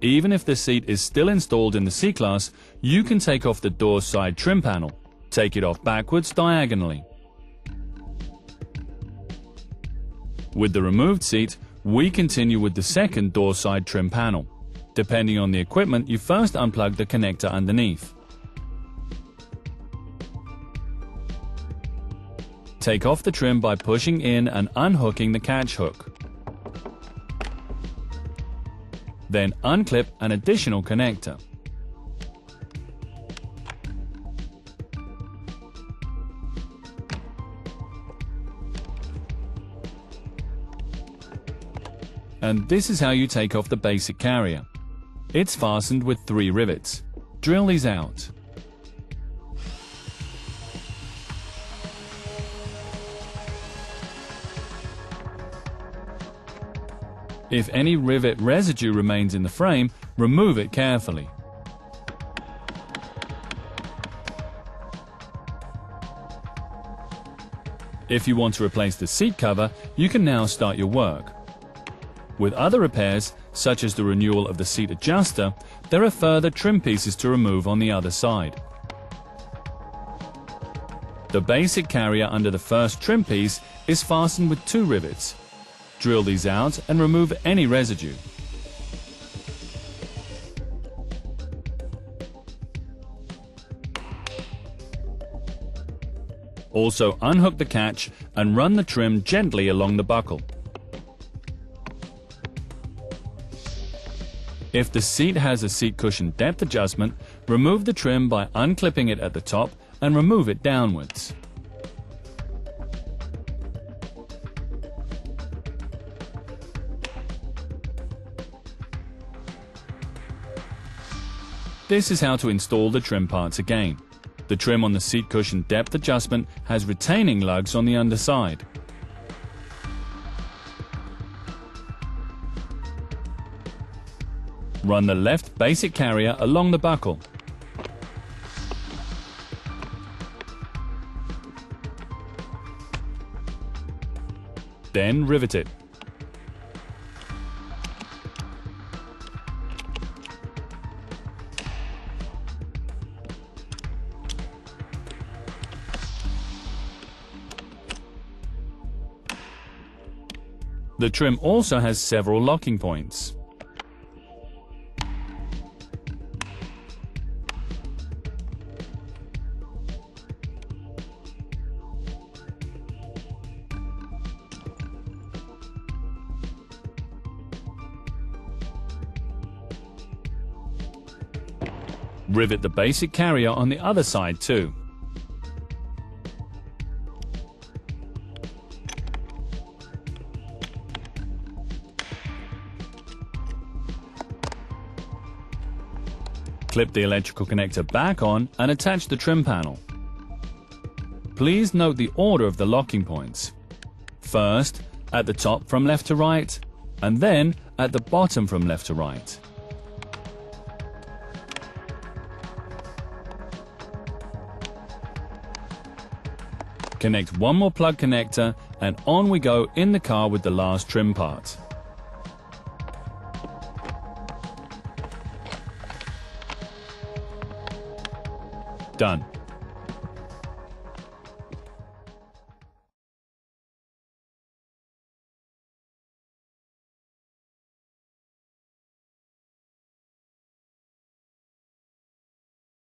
Even if the seat is still installed in the C-Class, you can take off the door side trim panel. Take it off backwards diagonally. With the removed seat, we continue with the second door side trim panel. Depending on the equipment, you first unplug the connector underneath. Take off the trim by pushing in and unhooking the catch hook. Then unclip an additional connector. And this is how you take off the basic carrier. It's fastened with 3 rivets. Drill these out. If any rivet residue remains in the frame, remove it carefully. If you want to replace the seat cover, you can now start your work. With other repairs, such as the renewal of the seat adjuster, there are further trim pieces to remove on the other side. The basic carrier under the first trim piece is fastened with 2 rivets. Drill these out and remove any residue. Also unhook the catch and run the trim gently along the buckle. If the seat has a seat cushion depth adjustment, remove the trim by unclipping it at the top and remove it downwards. This is how to install the trim parts again. The trim on the seat cushion depth adjustment has retaining lugs on the underside. Run the left basic carrier along the buckle. Then rivet it. The trim also has several locking points. Rivet the basic carrier on the other side too. Clip the electrical connector back on and attach the trim panel. Please note the order of the locking points. First, at the top from left to right, and then at the bottom from left to right. Connect one more plug connector and on we go in the car with the last trim part. Done.